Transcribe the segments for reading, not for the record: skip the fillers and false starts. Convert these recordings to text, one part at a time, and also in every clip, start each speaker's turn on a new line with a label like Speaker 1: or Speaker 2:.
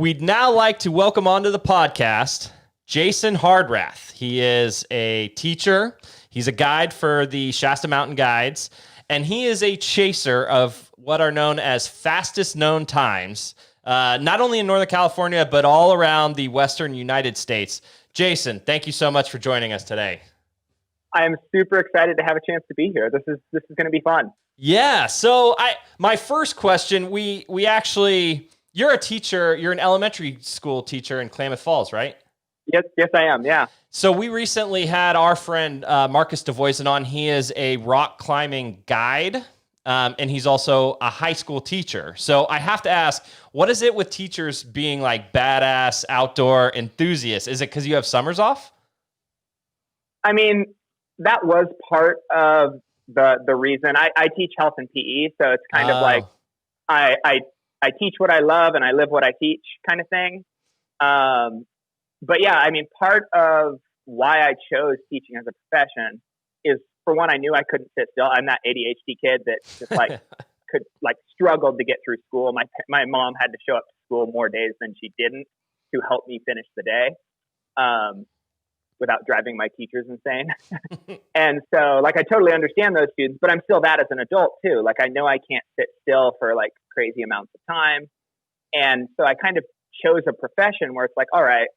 Speaker 1: We'd now like to welcome onto the podcast Jason Hardrath. He is a teacher. He's a guide for the Shasta Mountain Guides, and he is a chaser of what are known as fastest known times, not only in Northern California, but all around the Western United States. Jason, thank you so much for joining us today.
Speaker 2: I am super excited to have a chance to be here. This is going to be fun.
Speaker 1: Yeah. So my first question, we actually, you're a teacher, you're an elementary school teacher in Klamath Falls, right?
Speaker 2: Yes, I am. Yeah.
Speaker 1: So we recently had our friend Marcus DeVoisen on. He is a rock climbing guide, and he's also a high school teacher. So I have to ask, what is it with teachers being like badass outdoor enthusiasts? Is it because you have summers off?
Speaker 2: I mean, that was part of the reason. I teach health and PE, so it's kind of like I teach what I love and I live what I teach kind of thing. But yeah, I mean, part of why I chose teaching as a profession is, for one, I knew I couldn't sit still. I'm that ADHD kid that just struggled to get through school. My mom had to show up to school more days than she didn't to help me finish the day, without driving my teachers insane. And so I totally understand those students, but I'm still that as an adult too. I know I can't sit still for crazy amounts of time. And so I kind of chose a profession where it's all right,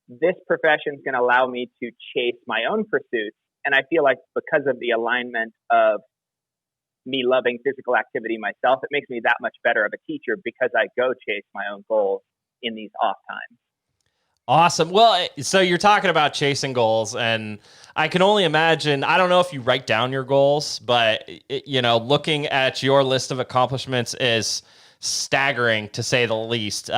Speaker 2: this profession is going to allow me to chase my own pursuits. And I feel like because of the alignment of me loving physical activity myself, it makes me that much better of a teacher because I go chase my own goals in these off times.
Speaker 1: Awesome. Well, so you're talking about chasing goals, and I can only imagine, I don't know if you write down your goals, but looking at your list of accomplishments is staggering, to say the least.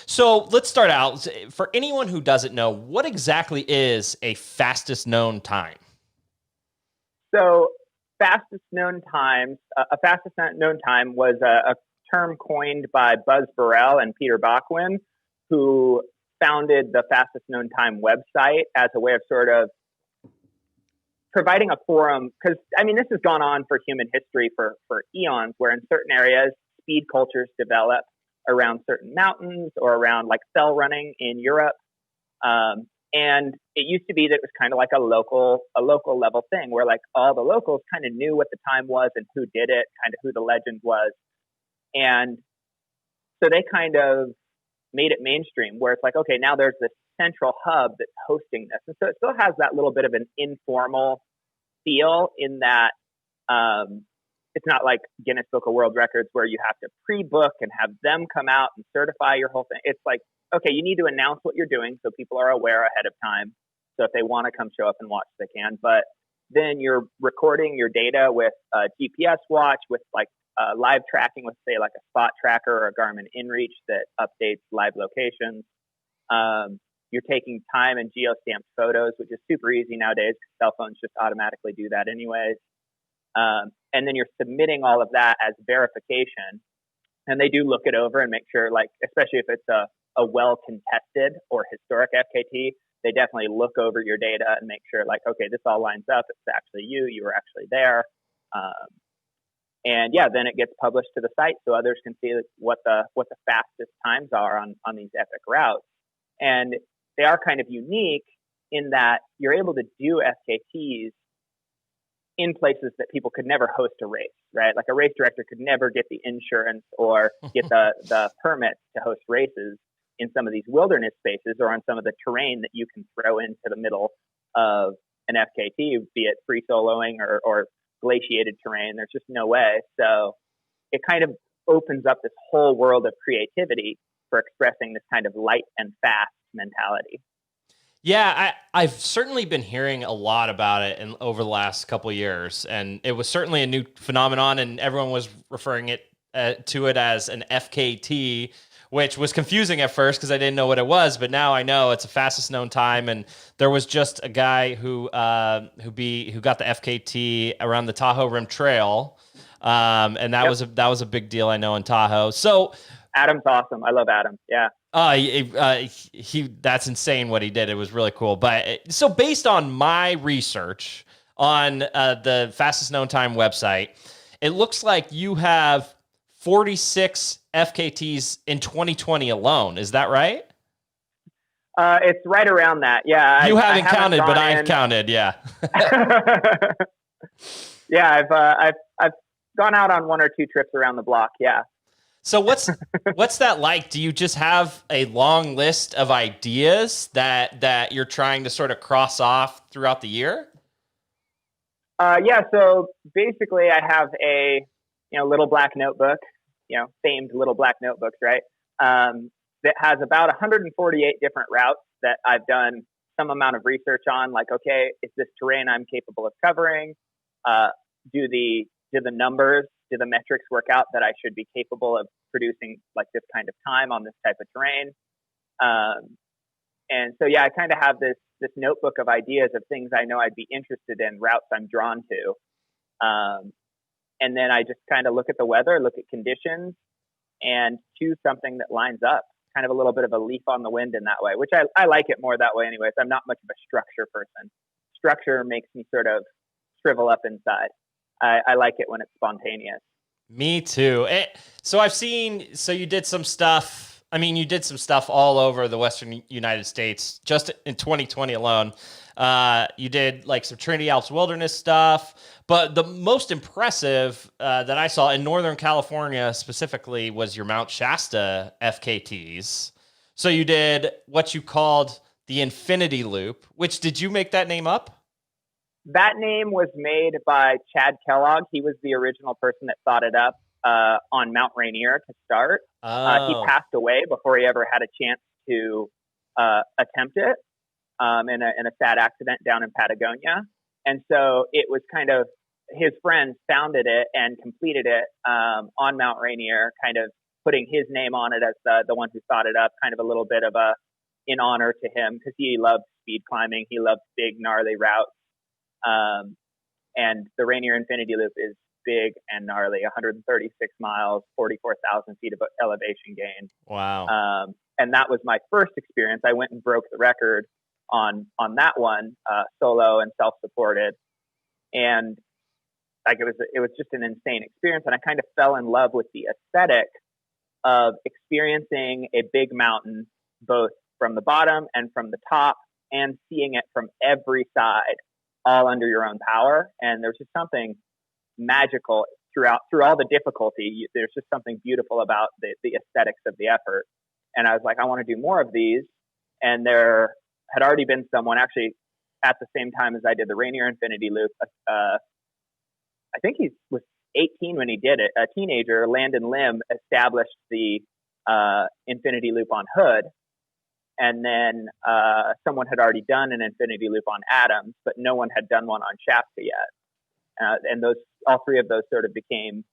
Speaker 1: So let's start out. For anyone who doesn't know, what exactly is a fastest known time?
Speaker 2: So fastest known times, a fastest known time was a term coined by Buzz Burrell and Peter Bachwin, who founded the fastest known time website as a way of sort of providing a forum. Because, I mean, this has gone on for human history for eons, where in certain areas, speed cultures develop around certain mountains or around fell running in Europe. And it used to be that it was kind of like a local level thing where all the locals kind of knew what the time was and who did it, kind of who the legend was. And so they kind of made it mainstream where it's okay, now there's this central hub that's hosting this. And so it still has that little bit of an informal feel in that it's not like Guinness Book of World Records where you have to pre-book and have them come out and certify your whole thing. It's okay, you need to announce what you're doing so people are aware ahead of time. So if they want to come show up and watch, they can. But then you're recording your data with a GPS watch, with live tracking with, say, a spot tracker or a Garmin InReach that updates live locations. You're taking time and geo-stamped photos, which is super easy nowadays because cell phones just automatically do that anyways. And then you're submitting all of that as verification. And they do look it over and make sure, especially if it's a well-contested or historic FKT, they definitely look over your data and make sure, okay, this all lines up. It's actually you were actually there. And yeah, then it gets published to the site so others can see what the fastest times are on these epic routes. And they are kind of unique in that you're able to do FKTs in places that people could never host a race, right? A race director could never get the insurance or get the permits to host races in some of these wilderness spaces or on some of the terrain that you can throw into the middle of an FKT, be it free soloing or glaciated terrain. There's just no way. So it kind of opens up this whole world of creativity for expressing this kind of light and fast mentality.
Speaker 1: Yeah, I've certainly been hearing a lot about it over the last couple of years, and it was certainly a new phenomenon, and everyone was referring to it as an FKT, which was confusing at first because I didn't know what it was, but now I know it's the fastest known time. And there was just a guy who got the FKT around the Tahoe Rim Trail, and that was a big deal, I know, in Tahoe. So
Speaker 2: Adam's awesome. I love Adam. Yeah.
Speaker 1: That's insane what he did. It was really cool. But so based on my research on the fastest known time website, it looks like you have 46 FKTs in 2020 alone. Is that right?
Speaker 2: It's right around that. Yeah.
Speaker 1: You
Speaker 2: I
Speaker 1: haven't
Speaker 2: haven't
Speaker 1: counted, but
Speaker 2: gone
Speaker 1: I've
Speaker 2: in.
Speaker 1: counted. Yeah.
Speaker 2: Yeah. I've gone out on one or two trips around the block. Yeah.
Speaker 1: So what's that like? Do you just have a long list of ideas that you're trying to sort of cross off throughout the year?
Speaker 2: Yeah. So basically, I have a little black notebook, famed little black notebooks, right? That has about 148 different routes that I've done some amount of research on. Like, okay, is this terrain I'm capable of covering? Do the numbers, do the metrics work out that I should be capable of producing like this kind of time on this type of terrain? And so, yeah, I kind of have this notebook of ideas of things I know I'd be interested in, routes I'm drawn to. And then I just kind of look at the weather, look at conditions, and choose something that lines up. Kind of a little bit of a leaf on the wind in that way, which I like it more that way anyways. I'm not much of a structure person. Structure makes me sort of shrivel up inside. I like it when it's spontaneous.
Speaker 1: Me too. So I've seen, so you did some stuff. I mean, you did some stuff all over the Western United States just in 2020 alone. You did like some Trinity Alps Wilderness stuff, but the most impressive that I saw in Northern California specifically was your Mount Shasta FKTs. So you did what you called the Infinity Loop, which did you make that name up?
Speaker 2: That name was made by Chad Kellogg. He was the original person that thought it up on Mount Rainier to start. He passed away before he ever had a chance to attempt it in a sad accident down in Patagonia. And so it was kind of his friends founded it and completed it on Mount Rainier, kind of putting his name on it as the one who thought it up, kind of a little bit of in honor to him because he loved speed climbing. He loved big, gnarly routes. And the Rainier Infinity Loop is big and gnarly, 136 miles, 44,000 feet of elevation gain.
Speaker 1: Wow.
Speaker 2: And that was my first experience. I went and broke the record on that one, solo and self-supported. And like, it was just an insane experience. And I kind of fell in love with the aesthetic of experiencing a big mountain, both from the bottom and from the top, and seeing it from every side, all under your own power. And there's just something magical through all the difficulty. There's just something beautiful about the aesthetics of the effort. And I was like, I want to do more of these. And there had already been someone actually at the same time as I did the Rainier Infinity Loop. I think he was 18 when he did it. A teenager, Landon Lim, established the Infinity Loop on Hood. And then someone had already done an Infinity Loop on Adams, but no one had done one on Shasta yet. And all three of those sort of became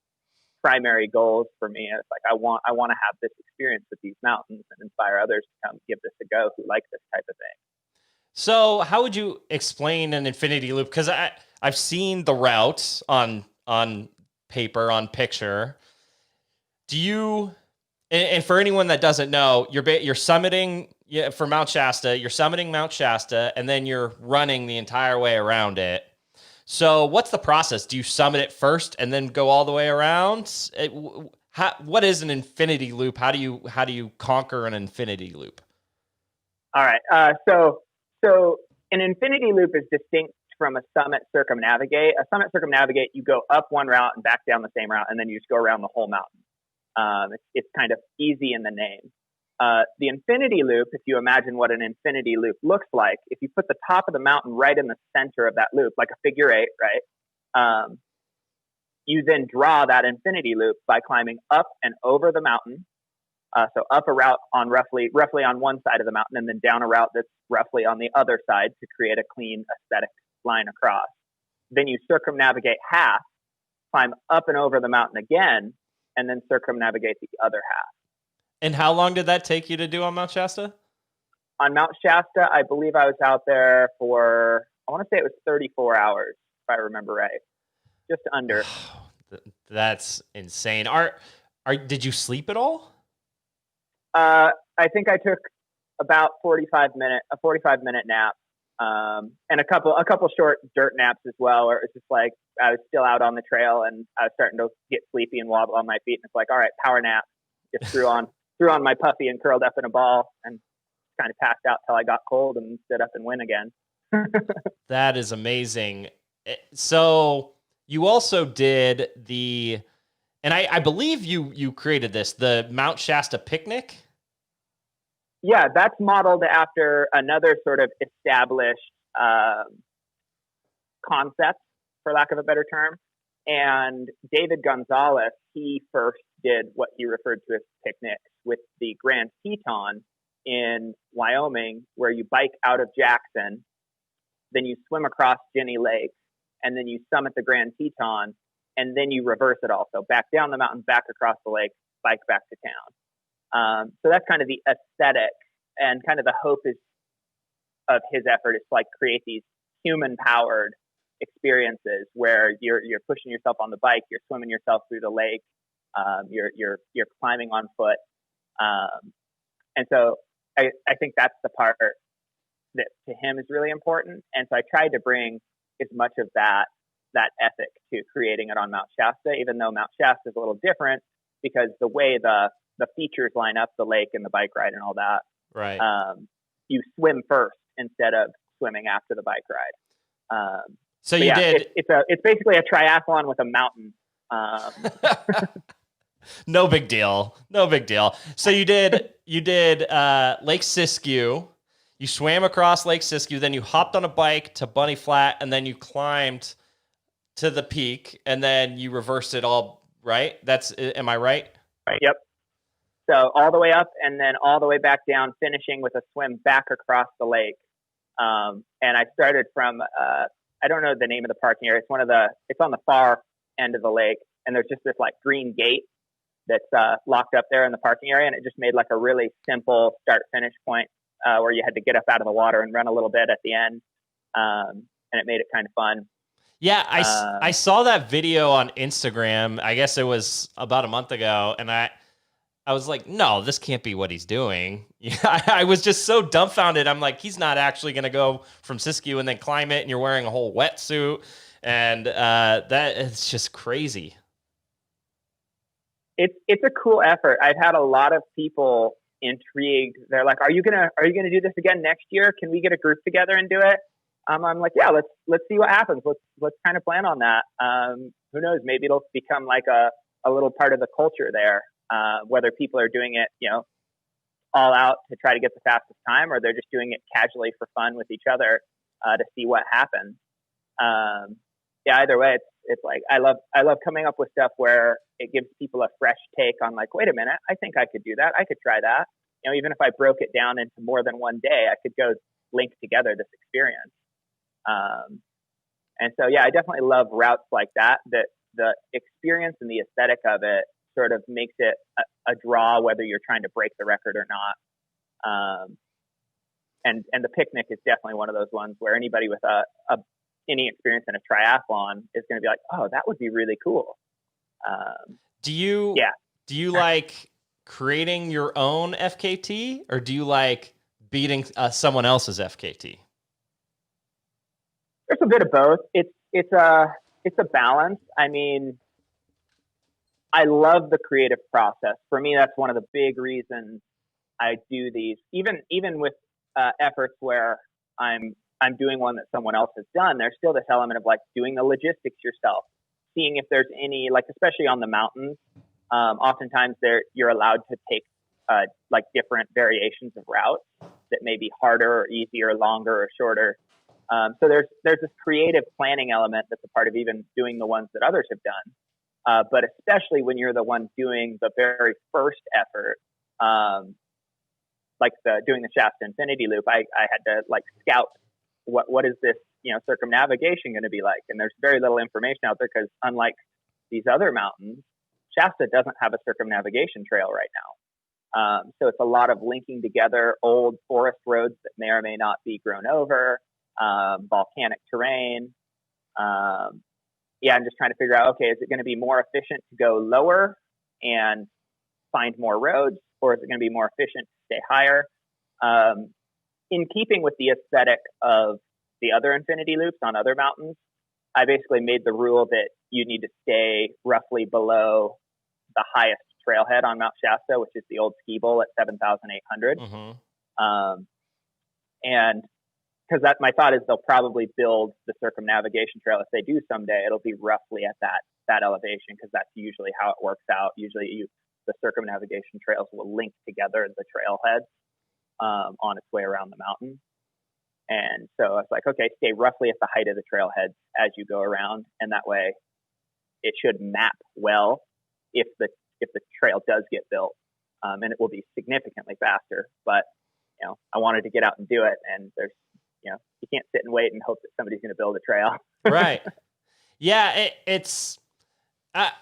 Speaker 2: primary goals for me. It's like I want to have this experience with these mountains and inspire others to come give this a go who like this type of thing.
Speaker 1: So how would you explain an Infinity Loop? Because I've seen the routes on paper, on picture. Do you? And for anyone that doesn't know, you're summiting for Mount Shasta. You're summiting Mount Shasta, and then you're running the entire way around it. So what's the process? Do you summit it first and then go all the way around? What is an Infinity Loop? How do you conquer an Infinity Loop?
Speaker 2: All right. So an Infinity Loop is distinct from a summit circumnavigate. A summit circumnavigate, you go up one route and back down the same route, and then you just go around the whole mountain. It's kind of easy in the name. The Infinity Loop, if you imagine what an Infinity Loop looks like, if you put the top of the mountain right in the center of that loop, like a figure eight, right? You then draw that Infinity Loop by climbing up and over the mountain. So up a route on roughly on one side of the mountain, and then down a route that's roughly on the other side to create a clean aesthetic line across. Then you circumnavigate half, climb up and over the mountain again, and then circumnavigate the other half.
Speaker 1: And how long did that take you to do on Mount Shasta?
Speaker 2: On Mount Shasta, I believe I was out there for, I want to say it was 34 hours, if I remember right. Just under.
Speaker 1: That's insane. Did you sleep at all?
Speaker 2: I think I took about a 45 minute nap, and a couple short dirt naps as well, where it was just like I was still out on the trail and I was starting to get sleepy and wobble on my feet, and it's like, all right, power nap just threw on my puffy and curled up in a ball and kind of passed out till I got cold and stood up and went again.
Speaker 1: That is amazing. So you also did and I believe you created this, the Mount Shasta picnic.
Speaker 2: Yeah, that's modeled after another sort of established concept, for lack of a better term. And David Gonzalez, he first did what he referred to as picnics with the Grand Teton in Wyoming, where you bike out of Jackson, then you swim across Jenny Lake, and then you summit the Grand Teton, and then you reverse it all. So back down the mountain, back across the lake, bike back to town. So that's kind of the aesthetic, and kind of the hope of his effort is to like create these human-powered experiences where you're pushing yourself on the bike, you're swimming yourself through the lake, you're climbing on foot, and so I think that's the part that to him is really important. And so I tried to bring as much of that ethic to creating it on Mount Shasta, even though Mount Shasta is a little different because the way the features line up, the lake and the bike ride and all that,
Speaker 1: right?
Speaker 2: You swim first instead of swimming after the bike ride.
Speaker 1: So you did.
Speaker 2: It's basically a triathlon with a mountain.
Speaker 1: No big deal. No big deal. So you did Lake Siskiyou. You swam across Lake Siskiyou, then you hopped on a bike to Bunny Flat, and then you climbed to the peak, and then you reversed it all, right? Am I right?
Speaker 2: Right. Yep. So all the way up and then all the way back down, finishing with a swim back across the lake. And I started from, I don't know the name of the parking area. It's on the far end of the lake, and there's just this like green gate that's locked up there in the parking area, and it just made like a really simple start-finish point where you had to get up out of the water and run a little bit at the end, and it made it kind of fun.
Speaker 1: Yeah, I saw that video on Instagram. I guess it was about a month ago, and I was like, no, this can't be what he's doing. Yeah, I was just so dumbfounded. I'm like, he's not actually going to go from Siskiyou and then climb it, and you're wearing a whole wetsuit, and that it's just crazy.
Speaker 2: It's a cool effort. I've had a lot of people intrigued. They're like, are you gonna do this again next year? Can we get a group together and do it? I'm like, yeah, let's see what happens. Let's kind of plan on that. Who knows? Maybe it'll become like a little part of the culture there. Whether people are doing it, all out to try to get the fastest time, or they're just doing it casually for fun with each other to see what happens. Yeah, either way, it's like I love coming up with stuff where it gives people a fresh take on like, wait a minute, I think I could do that. I could try that. Even if I broke it down into more than one day, I could go link together this experience. And so, yeah, I definitely love routes like that the experience and the aesthetic of it sort of makes it a draw, whether you're trying to break the record or not. And the picnic is definitely one of those ones where anybody with any experience in a triathlon is going to be like, oh, that would be really cool.
Speaker 1: Do you like creating your own FKT, or do you like beating someone else's FKT?
Speaker 2: There's a bit of both. It's a balance. I mean, I love the creative process. For me, that's one of the big reasons I do these. Even with efforts where I'm doing one that someone else has done, there's still this element of like doing the logistics yourself, seeing if there's any, like especially on the mountains. Oftentimes you're allowed to take like different variations of routes that may be harder or easier, longer or shorter. So there's this creative planning element that's a part of even doing the ones that others have done. But especially when you're the one doing the very first effort, like doing the Shasta Infinity Loop, I had to like scout what is this circumnavigation going to be like, and there's very little information out there because unlike these other mountains, Shasta doesn't have a circumnavigation trail right now. So it's a lot of linking together old forest roads that may or may not be grown over, volcanic terrain. I'm just trying to figure out, okay, is it going to be more efficient to go lower and find more roads, or is it going to be more efficient to stay higher? In keeping with the aesthetic of the other infinity loops on other mountains, I basically made the rule that you need to stay roughly below the highest trailhead on Mount Shasta, which is the old ski bowl at 7,800. And because my thought is they'll probably build the circumnavigation trail. If they do someday, it'll be roughly at that elevation, because that's usually how it works out. Usually the circumnavigation trails will link together the trailhead on its way around the mountain. And so I was like, okay, stay roughly at the height of the trailhead as you go around, and that way it should map well if the trail does get built, and it will be significantly faster. But I wanted to get out and do it, and there's you can't sit and wait and hope that somebody's going to build a trail.
Speaker 1: Right. Yeah,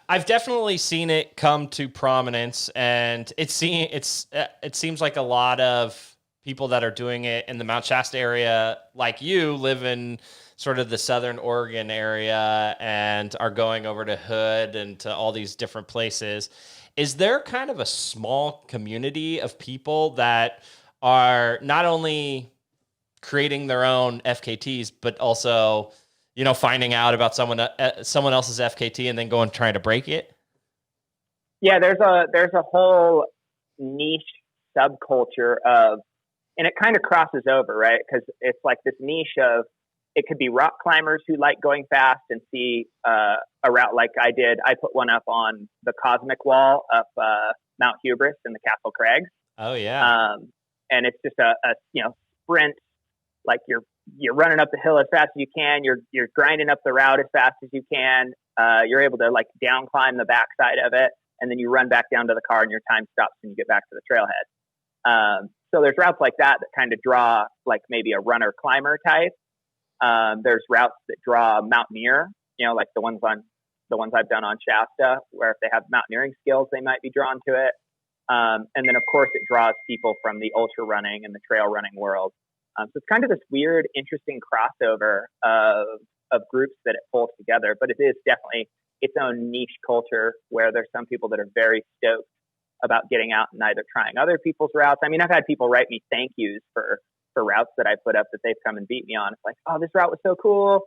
Speaker 1: I've definitely seen it come to prominence, and it seems like a lot of people that are doing it in the Mount Shasta area, like you, live in sort of the Southern Oregon area and are going over to Hood and to all these different places. Is there kind of a small community of people that are not only creating their own FKTs, but also, finding out about someone else's FKT and then going trying to break it?
Speaker 2: Yeah, there's a whole niche subculture of, and it kind of crosses over, right? Because it's like this niche of, it could be rock climbers who like going fast and see a route like I did. I put one up on the Cosmic Wall up Mount Hubris in the Castle Crags.
Speaker 1: Oh yeah.
Speaker 2: And it's just a sprint, like you're running up the hill as fast as you can. You're grinding up the route as fast as you can. You're able to like down climb the backside of it, and then you run back down to the car and your time stops and you get back to the trailhead. So there's routes like that kind of draw like maybe a runner climber type. There's routes that draw mountaineer, like the ones I've done on Shasta, where if they have mountaineering skills, they might be drawn to it. And then of course it draws people from the ultra running and the trail running world. So it's kind of this weird, interesting crossover of groups that it pulls together, but it is definitely its own niche culture where there's some people that are very stoked about getting out and either trying other people's routes. I mean, I've had people write me thank yous for routes that I put up that they've come and beat me on. It's like, oh, this route was so cool.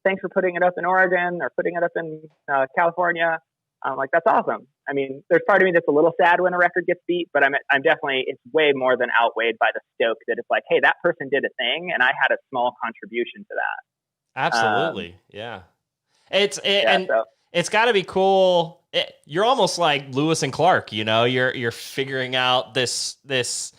Speaker 2: Thanks for putting it up in Oregon or putting it up in California. I'm like, that's awesome. I mean, there's part of me that's a little sad when a record gets beat, but I'm definitely, it's way more than outweighed by the stoke that it's like, hey, that person did a thing and I had a small contribution to that.
Speaker 1: Absolutely. Yeah. It's got to be cool. You're almost like Lewis and Clark, you're figuring out this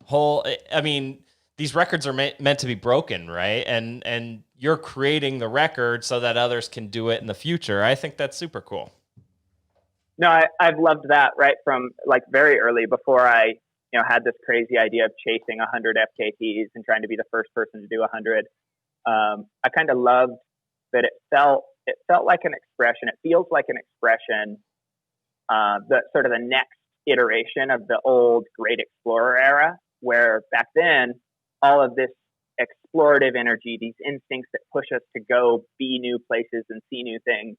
Speaker 1: whole, I mean, these records are meant to be broken, right? And you're creating the record so that others can do it in the future. I think that's super cool.
Speaker 2: No, I've loved that right from like very early, before I had this crazy idea of chasing 100 FKTs and trying to be the first person to do 100. I kind of loved that it felt like an expression. It feels like an expression, the sort of the next iteration of the old Great Explorer era, where back then all of this explorative energy, these instincts that push us to go be new places and see new things.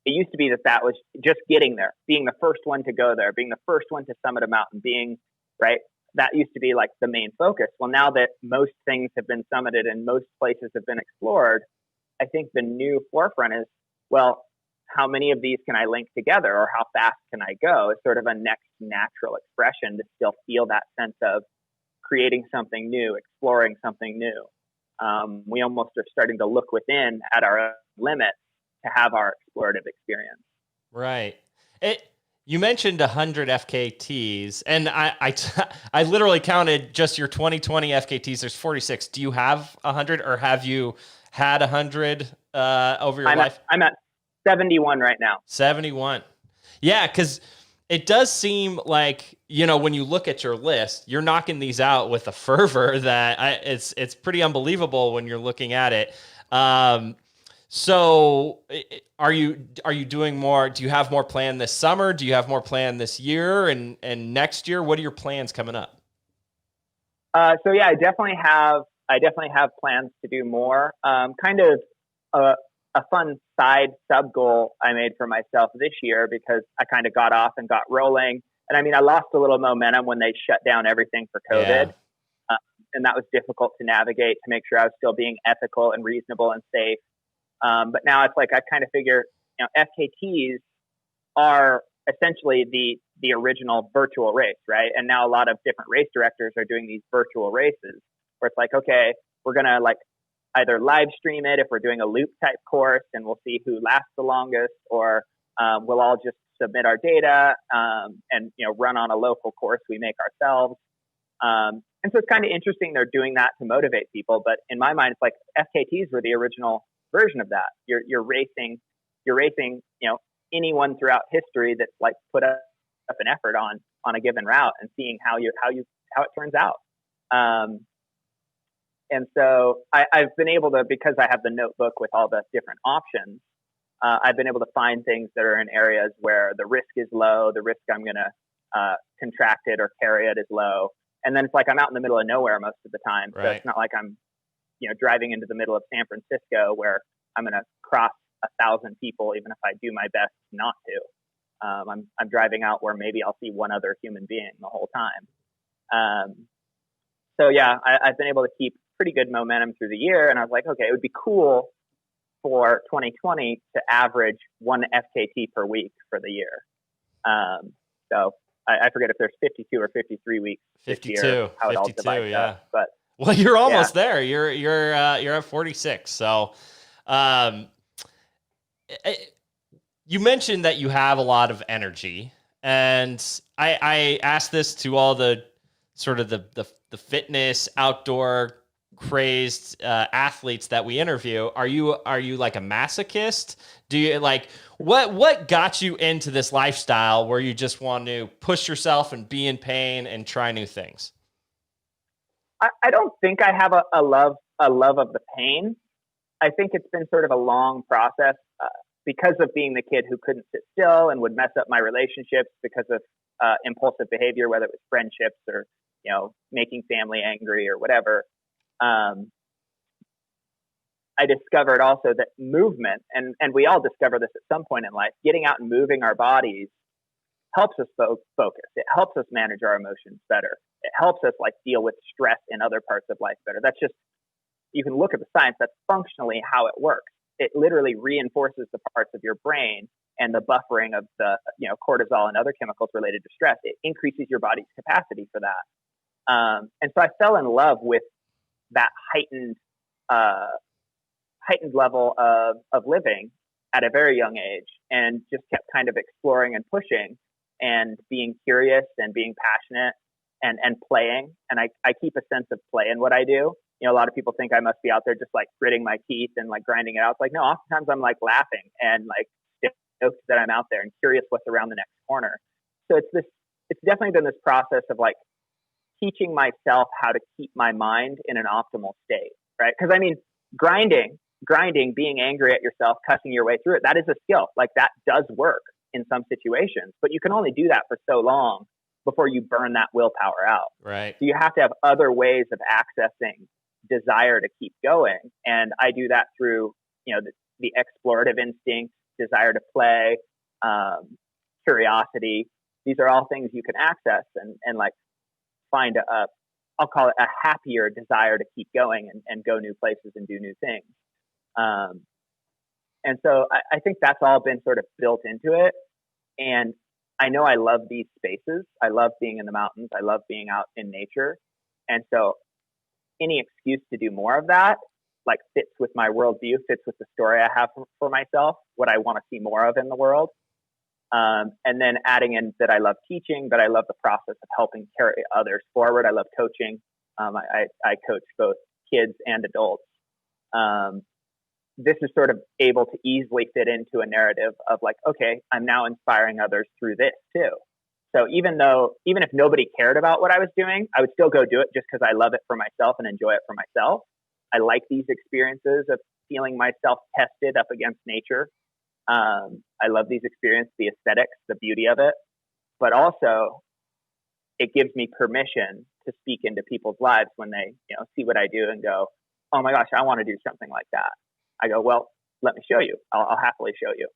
Speaker 2: It used to be that was just getting there, being the first one to go there, being the first one to summit a mountain, being right. That used to be like the main focus. Well, now that most things have been summited and most places have been explored, I think the new forefront is, well, how many of these can I link together, or how fast can I go? It's sort of a next natural expression to still feel that sense of creating something new, exploring something new. We almost are starting to look within at our limits to have our explorative experience.
Speaker 1: Right. You mentioned 100 FKTs, and I literally counted just your 2020 FKTs. There's 46. Do you have 100, or have you had 100 over your life?
Speaker 2: I'm at 71 right now.
Speaker 1: 71. Yeah, because it does seem like, when you look at your list, you're knocking these out with a fervor that it's pretty unbelievable when you're looking at it. So are you doing more? Do you have more planned this summer? Do you have more planned this year and next year? What are your plans coming up?
Speaker 2: So yeah, I definitely have plans to do more. Kind of a fun side sub goal I made for myself this year, because I kind of got off and got rolling. And I mean, I lost a little momentum when they shut down everything for COVID. Yeah. And that was difficult to navigate, to make sure I was still being ethical and reasonable and safe. But now it's like, I kind of figure, FKTs are essentially the original virtual race, right? And now a lot of different race directors are doing these virtual races where it's like, okay, we're going to like either live stream it if we're doing a loop type course and we'll see who lasts the longest, or we'll all just submit our data and, you know, run on a local course we make ourselves. And so it's kind of interesting they're doing that to motivate people. But in my mind, it's like FKTs were the original version of that. You're racing, you know, anyone throughout history that's like put up an effort on a given route and seeing how it turns out. And so I've been able to, because I have the notebook with all the different options, I've been able to find things that are in areas where the risk is low, the risk I'm going to contract it or carry it is low. And then it's like I'm out in the middle of nowhere most of the time.
Speaker 1: Right.
Speaker 2: So it's not like I'm, you know, driving into the middle of San Francisco where I'm going to cross 1,000 people, even if I do my best not to. I'm driving out where maybe I'll see one other human being the whole time. So yeah, I've been able to keep pretty good momentum through the year. And I was like, okay, it would be cool for 2020 to average one FKT per week for the year. So I forget if there's 52 or 53 weeks
Speaker 1: 52,
Speaker 2: this year, how it all
Speaker 1: 52,
Speaker 2: divides
Speaker 1: yeah.
Speaker 2: up. But
Speaker 1: well, you're almost there. You're at 46. So, you mentioned that you have a lot of energy, and I asked this to all the sort of the fitness, outdoor crazed athletes that we interview. Are you like a masochist? Do you like what got you into this lifestyle where you just want to push yourself and be in pain and try new things?
Speaker 2: I don't think I have a love of the pain. I think it's been sort of a long process because of being the kid who couldn't sit still and would mess up my relationships because of impulsive behavior, whether it was friendships or, you know, making family angry or whatever. I discovered also that movement, and we all discover this at some point in life, getting out and moving our bodies helps us focus. It helps us manage our emotions better. It helps us like deal with stress in other parts of life better. That's just, you can look at the science, that's functionally how it works. It literally reinforces the parts of your brain and the buffering of the, you know, cortisol and other chemicals related to stress. It increases your body's capacity for that. And so I fell in love with that heightened level of living at a very young age, and just kept kind of exploring and pushing and being curious and being passionate and playing. And I keep a sense of play in what I do. You know, a lot of people think I must be out there just like gritting my teeth and like grinding it out. It's like, no, oftentimes I'm like laughing and like stoked that I'm out there and curious what's around the next corner. So it's definitely been this process of like teaching myself how to keep my mind in an optimal state, right? Because I mean, grinding, being angry at yourself, cussing your way through it, that is a skill. Like that does work in some situations, but you can only do that for so long before you burn that willpower out.
Speaker 1: Right.
Speaker 2: So you have to have other ways of accessing desire to keep going. And I do that through, you know, the explorative instinct, desire to play, curiosity. These are all things you can access and like find I'll call it a happier desire to keep going and go new places and do new things. And so I think that's all been sort of built into it. And I know I love these spaces. I love being in the mountains. I love being out in nature. And so any excuse to do more of that, like fits with my worldview, fits with the story I have for myself, what I want to see more of in the world. And then adding in that I love teaching, but I love the process of helping carry others forward. I love coaching. I coach both kids and adults. This is sort of able to easily fit into a narrative of like, okay, I'm now inspiring others through this too. So even if nobody cared about what I was doing, I would still go do it just because I love it for myself and enjoy it for myself. I like these experiences of feeling myself tested up against nature. I love these experiences, the aesthetics, the beauty of it, but also it gives me permission to speak into people's lives when they, you know, see what I do and go, oh my gosh, I want to do something like that. I go, well, let me show you. I'll happily show you.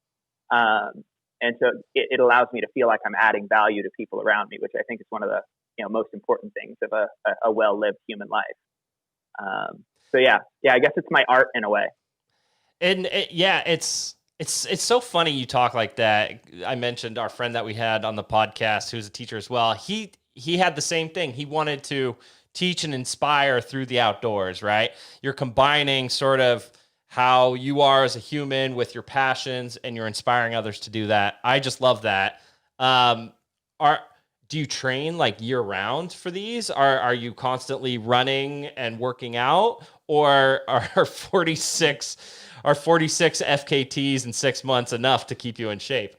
Speaker 2: And so it allows me to feel like I'm adding value to people around me, which I think is one of the, you know, most important things of a well-lived human life. So yeah, I guess it's my art in a way.
Speaker 1: And it's It's so funny you talk like that. I mentioned our friend that we had on the podcast who's a teacher as well. He had the same thing. He wanted to teach and inspire through the outdoors, right? You're combining sort of how you are as a human with your passions, and you're inspiring others to do that. I just love that. Um, are do you train like year round for these? Are you constantly running and working out, or are 46 FKTs in 6 months enough to keep you in shape?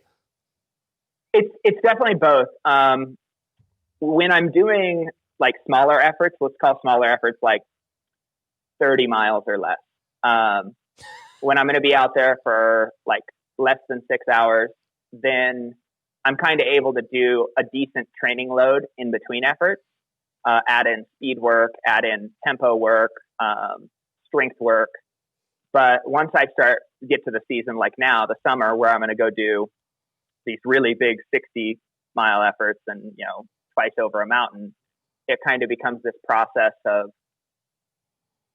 Speaker 2: It's definitely both. When I'm doing like smaller efforts, let's call smaller efforts like 30 miles or less. When I'm going to be out there for like less than 6 hours, then I'm kind of able to do a decent training load in between efforts, add in speed work, add in tempo work, strength work. But once I get to the season, like now, the summer, where I'm going to go do these really big 60-mile efforts and, twice over a mountain, it kind of becomes this process of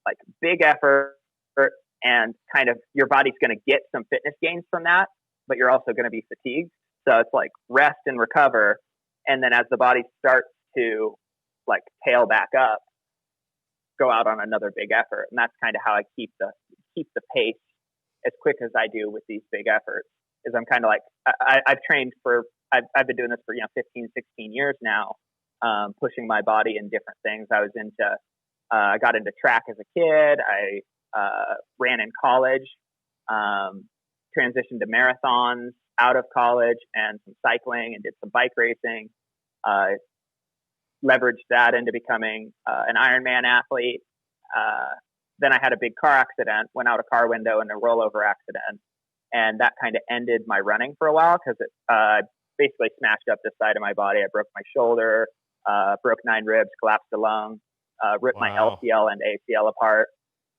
Speaker 2: like big effort, and kind of your body's going to get some fitness gains from that, but you're also going to be fatigued. So it's like rest and recover. And then as the body starts to like tail back up, go out on another big effort. And that's kind of how I keep the pace as quick as I do with these big efforts. Is I'm kind of like, I've trained I've been doing this for 15, 16 years now, pushing my body in different things. I got into track as a kid. I ran in college, transitioned to marathons out of college, and some cycling, and did some bike racing. Leveraged that into becoming an Ironman athlete. Then I had a big car accident, went out a car window in a rollover accident, and that kind of ended my running for a while because it basically smashed up this side of my body. I broke my shoulder, broke 9 ribs, collapsed a lung, ripped my LCL and ACL apart.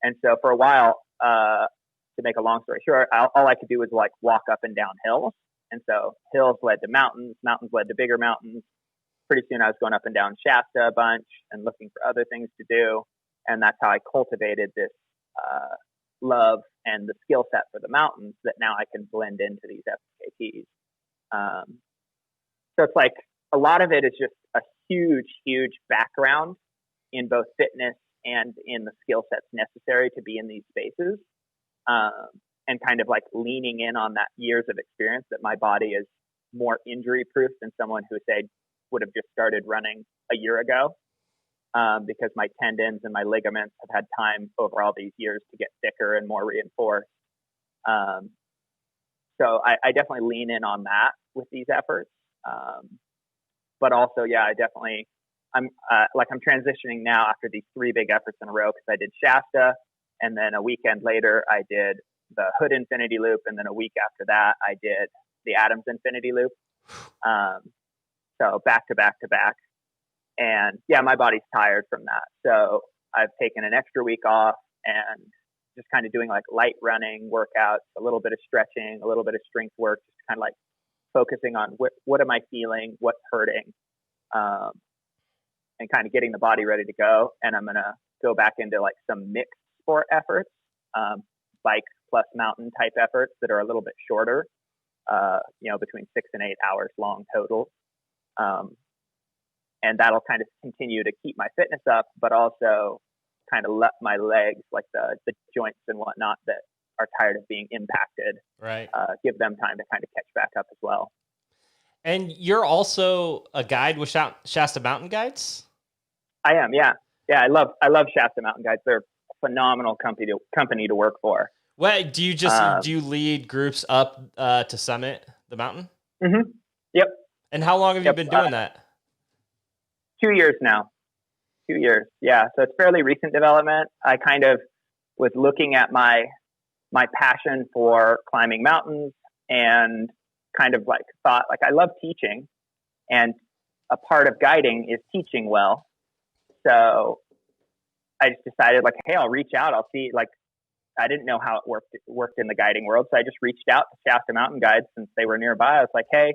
Speaker 2: And so for a while, to make a long story short, all I could do was like walk up and down hills. And so hills led to mountains, mountains led to bigger mountains. Pretty soon I was going up and down Shasta a bunch and looking for other things to do. And that's how I cultivated this love and the skill set for the mountains that now I can blend into these FKTs. So it's like a lot of it is just a huge, huge background in both fitness and in the skill sets necessary to be in these spaces. And kind of like leaning in on that years of experience that my body is more injury proof than someone who, say, would have just started running a year ago, because my tendons and my ligaments have had time over all these years to get thicker and more reinforced. So I definitely lean in on that with these efforts. But also, I'm transitioning now after these 3 big efforts in a row, because I did Shasta, and then a weekend later I did the Hood Infinity Loop, and then a week after that I did the Adams Infinity Loop. So back to back to back. And yeah, my body's tired from that. So I've taken an extra week off and just kind of doing like light running workouts, a little bit of stretching, a little bit of strength work, just kind of like focusing on what am I feeling, what's hurting, and kind of getting the body ready to go. And I'm going to go back into like some mixed sport efforts, bike plus mountain type efforts that are a little bit shorter, between 6 and 8 hours long total. And that'll kind of continue to keep my fitness up, but also kind of let my legs, like the joints and whatnot that are tired of being impacted,
Speaker 1: right,
Speaker 2: give them time to kind of catch back up as well. And
Speaker 1: you're also a guide with Shasta Mountain Guides?
Speaker 2: I am, yeah. Yeah, I love Shasta Mountain Guides. They're a phenomenal company to work for.
Speaker 1: What do you do you lead groups up to summit the mountain?
Speaker 2: Mm-hmm. Yep.
Speaker 1: And how long have you been doing that?
Speaker 2: 2 years now. 2 years. Yeah. So it's fairly recent development. I kind of was looking at my passion for climbing mountains and kind of like thought, like, I love teaching, and a part of guiding is teaching well. So I just decided, like, hey, I'll reach out. I'll see, like, I didn't know how it worked in the guiding world. So I just reached out to Shasta Mountain Guides since they were nearby. I was like, hey,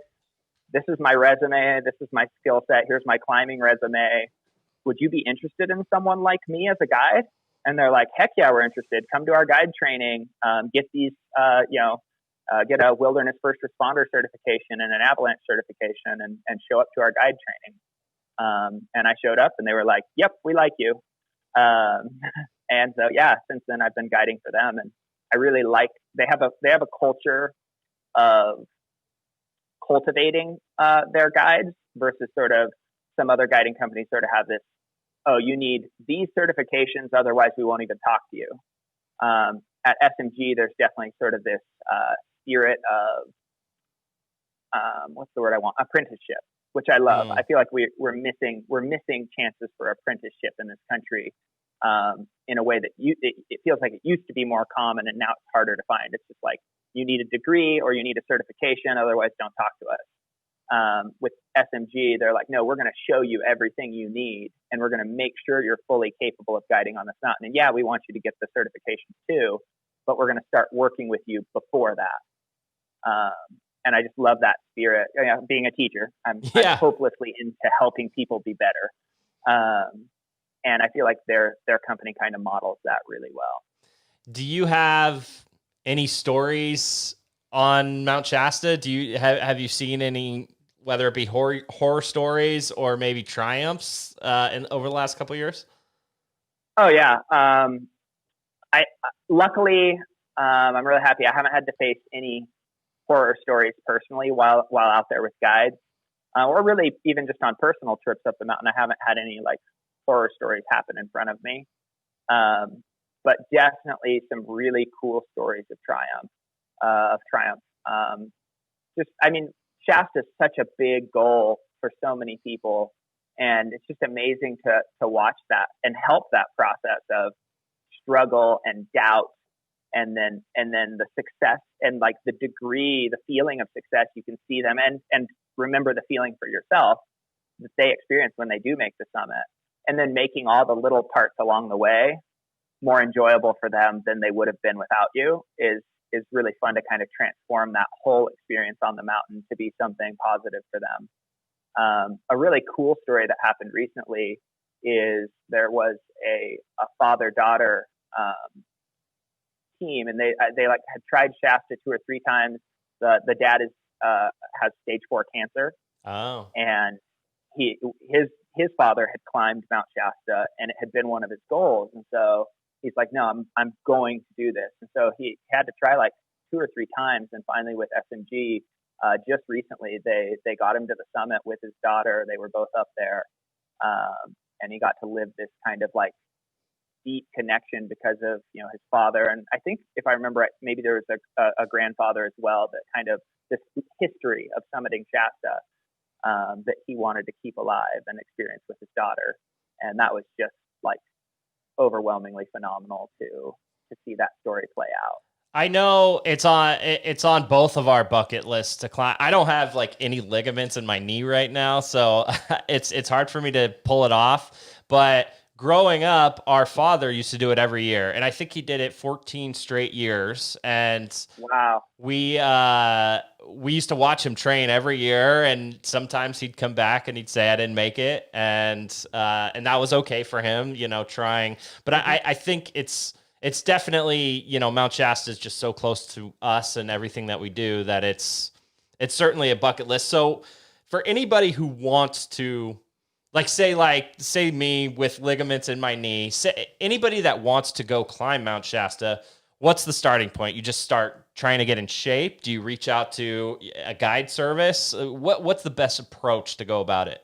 Speaker 2: this is my resume. This is my skill set. Here's my climbing resume. Would you be interested in someone like me as a guide? And they're like, heck yeah, we're interested. Come to our guide training. Get these, get a wilderness first responder certification and an avalanche certification and show up to our guide training. And I showed up and they were like, yep, we like you. And so, yeah, since then I've been guiding for them, and I really like, they have a culture of cultivating, their guides versus sort of some other guiding companies sort of have this, oh, you need these certifications, otherwise we won't even talk to you. At SMG, there's definitely sort of this, spirit of, what's the word I want? Apprenticeship, which I love. I feel like we're missing chances for apprenticeship in this country, in a way that it feels like it used to be more common, and now it's harder to find. It's just like, you need a degree or you need a certification, otherwise don't talk to us. With SMG, they're like, no, we're going to show you everything you need, and we're going to make sure you're fully capable of guiding on this mountain. And yeah, we want you to get the certification too, but we're going to start working with you before that. And I just love that spirit. You know, being a teacher, I'm hopelessly into helping people be better. And I feel like their company kind of models that really well.
Speaker 1: Do you have any stories on Mount Shasta? Do you have you seen any, whether it be horror stories or maybe triumphs over the last couple of years?
Speaker 2: Oh yeah. I luckily, I'm really happy. I haven't had to face any horror stories personally while out there with guides, or really even just on personal trips up the mountain. I haven't had any like horror stories happen in front of me. But definitely some really cool stories of triumph. I mean, Shasta is such a big goal for so many people, and it's just amazing to watch that and help that process of struggle and doubt, and then the success and like the degree, the feeling of success. You can see them and remember the feeling for yourself that they experience when they do make the summit, and then making all the little parts along the way more enjoyable for them than they would have been without you is really fun to kind of transform that whole experience on the mountain to be something positive for them. A really cool story that happened recently is there was a father-daughter team, and they like had tried Shasta 2 or 3 times. The dad has stage 4 cancer.
Speaker 1: Oh.
Speaker 2: And his father had climbed Mount Shasta, and it had been one of his goals. And so he's like, no, I'm going to do this. And so he had to try like 2 or 3 times. And finally with SMG, just recently, they got him to the summit with his daughter. They were both up there. And he got to live this kind of like deep connection because of, his father. And I think if I remember right, maybe there was a grandfather as well, that kind of this history of summiting Shasta, that he wanted to keep alive and experience with his daughter. And that was just like overwhelmingly phenomenal to see that story play out.
Speaker 1: I know it's on both of our bucket lists to climb. I don't have like any ligaments in my knee right now, so it's hard for me to pull it off. But growing up, our father used to do it every year, and I think he did it 14 straight years. And
Speaker 2: wow,
Speaker 1: we used to watch him train every year, and sometimes he'd come back and he'd say, I didn't make it. And that was okay for him, trying. But I think it's definitely, Mount Shasta is just so close to us and everything that we do that it's certainly a bucket list. So for anybody who wants to, say me with ligaments in my knee, say anybody that wants to go climb Mount Shasta, what's the starting point? You just start trying to get in shape? Do you reach out to a guide service? What's the best approach to go about it?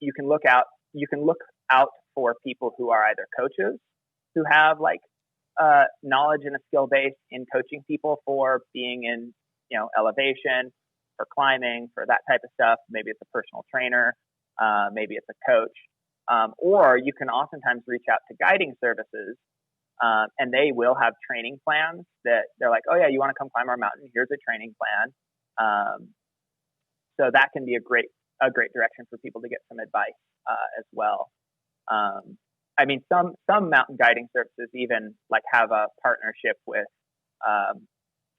Speaker 2: You can look out for people who are either coaches who have like knowledge and a skill base in coaching people for being in, elevation, for climbing, for that type of stuff. Maybe it's a personal trainer, maybe it's a coach, or you can oftentimes reach out to guiding services. And they will have training plans that they're like, oh yeah, you want to come climb our mountain? Here's a training plan. So that can be a great direction for people to get some advice, as well. I mean, some mountain guiding services even like have a partnership with,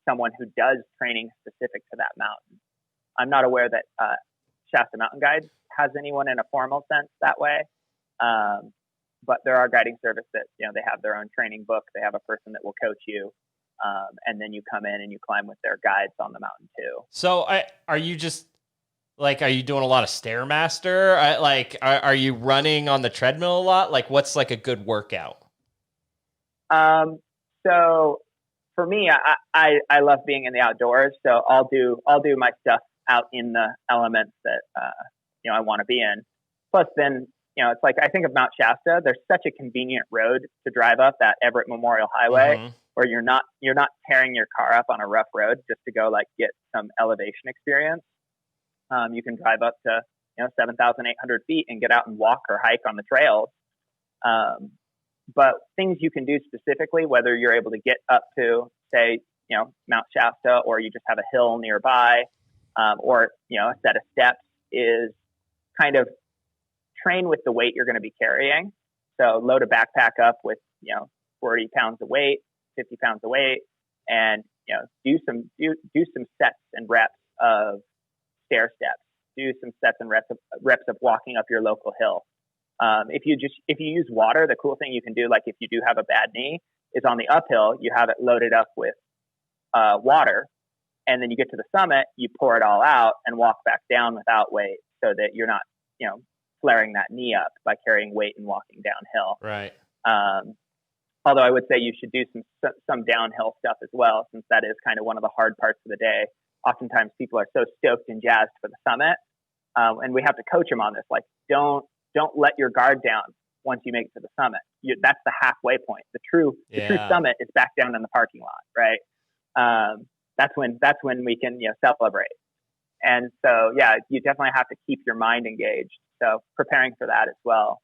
Speaker 2: someone who does training specific to that mountain. I'm not aware that, Shasta Mountain Guides has anyone in a formal sense that way. But there are guiding services that, they have their own training book. They have a person that will coach you. And then you come in and you climb with their guides on the mountain too.
Speaker 1: So are you just like, are you doing a lot of Stairmaster? Are you running on the treadmill a lot? Like, what's like a good workout?
Speaker 2: So for me, I love being in the outdoors. So I'll do my stuff out in the elements that, I want to be in. Plus then, it's like, I think of Mount Shasta, there's such a convenient road to drive up, that Everett Memorial Highway, where you're not tearing your car up on a rough road just to go like get some elevation experience. You can drive up to, 7,800 feet and get out and walk or hike on the trails. But things you can do specifically, whether you're able to get up to, say, Mount Shasta, or you just have a hill nearby, or, a set of steps, is kind of train with the weight you're going to be carrying. So load a backpack up with, 40 pounds of weight, 50 pounds of weight, and, do some sets and reps of stair steps, do some sets and reps of walking up your local hill. If you use water, the cool thing you can do, like if you do have a bad knee, is on the uphill, you have it loaded up with water, and then you get to the summit, you pour it all out and walk back down without weight, so that you're not, flaring that knee up by carrying weight and walking downhill.
Speaker 1: Right.
Speaker 2: Although I would say you should do some downhill stuff as well, since that is kind of one of the hard parts of the day. Oftentimes people are so stoked and jazzed for the summit, and we have to coach them on this. Like, don't let your guard down once you make it to the summit. That's the halfway point. The true summit is back down in the parking lot, right? That's when we can celebrate. And so, yeah, you definitely have to keep your mind engaged. So preparing for that as well.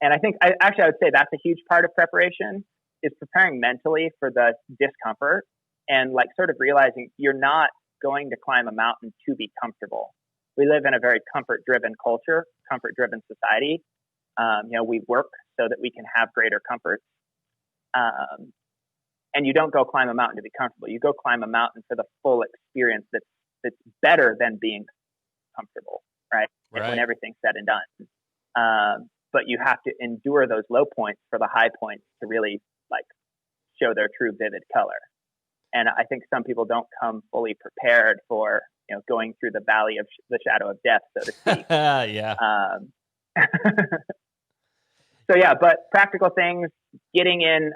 Speaker 2: And I think I would say that's a huge part of preparation, is preparing mentally for the discomfort, and like sort of realizing you're not going to climb a mountain to be comfortable. We live in a very comfort-driven culture, comfort-driven society. We work so that we can have greater comfort. And you don't go climb a mountain to be comfortable. You go climb a mountain for the full experience that's better than being comfortable, right? When everything's said and done. But you have to endure those low points for the high points to really like show their true vivid color. And I think some people don't come fully prepared for, going through the valley of the shadow of death, so to speak.
Speaker 1: Yeah.
Speaker 2: So yeah, but practical things, getting in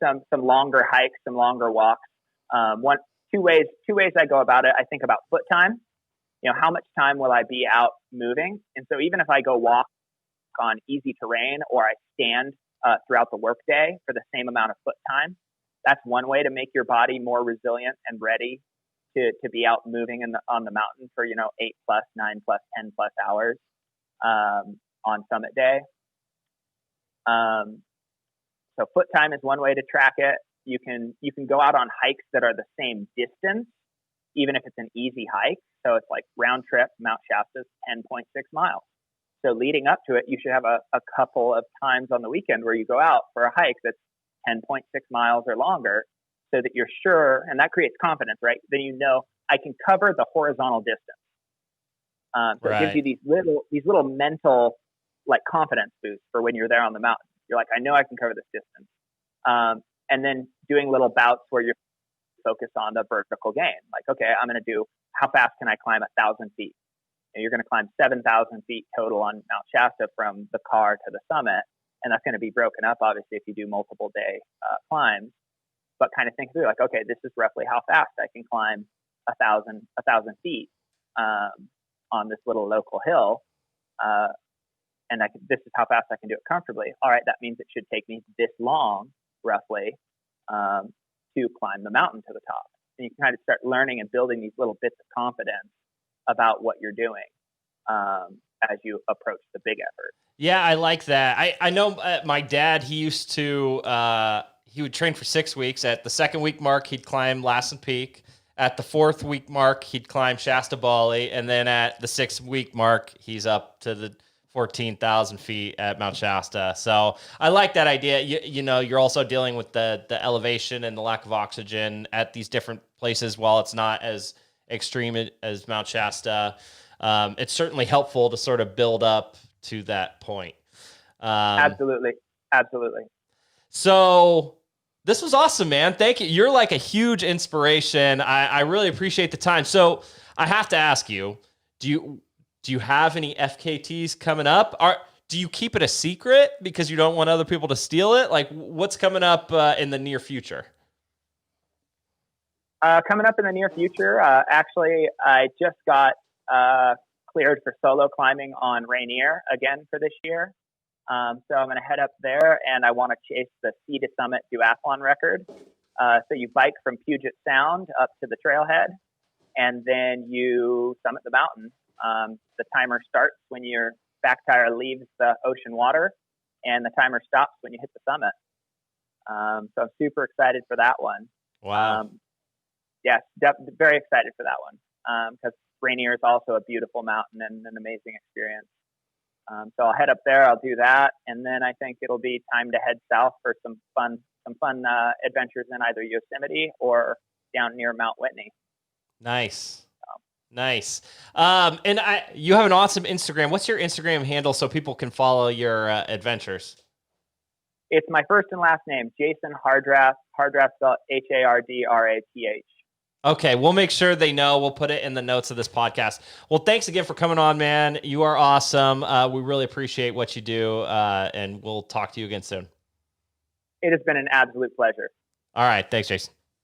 Speaker 2: some longer hikes, some longer walks. Two ways I go about it. I think about foot time. How much time will I be out moving? And so even if I go walk on easy terrain, or I stand throughout the workday for the same amount of foot time, that's one way to make your body more resilient and ready to be out moving on the mountain for 8+, 9+, 10+ hours on summit day. So foot time is one way to track it. You can go out on hikes that are the same distance, even if it's an easy hike. So it's like round trip, Mount Shasta is 10.6 miles. So leading up to it, you should have a couple of times on the weekend where you go out for a hike that's 10.6 miles or longer, so that you're sure, and that creates confidence, right? Then I can cover the horizontal distance. So It gives you these little mental like confidence boosts for when you're there on the mountain. You're like, I know I can cover this distance. And then doing little bouts where you're focused on the vertical gain. Like, okay, I'm going to do, how fast can I climb 1,000 feet? You're going to climb 7,000 feet total on Mount Shasta from the car to the summit. And that's going to be broken up, obviously, if you do multiple day climbs. But kind of think through, like, okay, this is roughly how fast I can climb 1,000 feet on this little local hill. And this is how fast I can do it comfortably. All right, that means it should take me this long, roughly, to climb the mountain to the top. And you can kind of start learning and building these little bits of confidence about what you're doing as you approach the big effort.
Speaker 1: Yeah, I like that. I know my dad, he used to, he would train for 6 weeks. At the 2nd week mark, he'd climb Lassen Peak. At the 4th week mark, he'd climb Shasta Bali. And then at the 6th week mark, he's up to the 14,000 feet at Mount Shasta. So I like that idea. You're also dealing with the elevation and the lack of oxygen at these different places. While it's not as extreme as Mount Shasta, it's certainly helpful to sort of build up to that point.
Speaker 2: Absolutely.
Speaker 1: So This was awesome, man. Thank you. You're like a huge inspiration. I really appreciate the time. So I have to ask you, do you have any FKTs coming up? Do you keep it a secret because you don't want other people to steal it? Like, what's coming up in the near future?
Speaker 2: Coming up in the near future, actually, I just got cleared for solo climbing on Rainier again for this year. So I'm going to head up there, and I want to chase the Sea to Summit duathlon record. So you bike from Puget Sound up to the trailhead, and then you summit the mountain. The timer starts when your back tire leaves the ocean water, and the timer stops when you hit the summit. So I'm super excited for that one.
Speaker 1: Wow.
Speaker 2: Yes, very excited for that one because Rainier is also a beautiful mountain and an amazing experience. So I'll head up there. I'll do that, and then I think it'll be time to head south for some fun adventures in either Yosemite or down near Mount Whitney.
Speaker 1: Nice. Nice. And you have an awesome Instagram. What's your Instagram handle so people can follow your adventures?
Speaker 2: It's my first and last name, Jason Hardrath. Hardrath spelled Hardrath.
Speaker 1: Okay, we'll make sure they know. We'll put it in the notes of this podcast. Well, thanks again for coming on, man. You are awesome. We really appreciate what you do, and we'll talk to you again soon.
Speaker 2: It has been an absolute pleasure.
Speaker 1: All right. Thanks, Jason.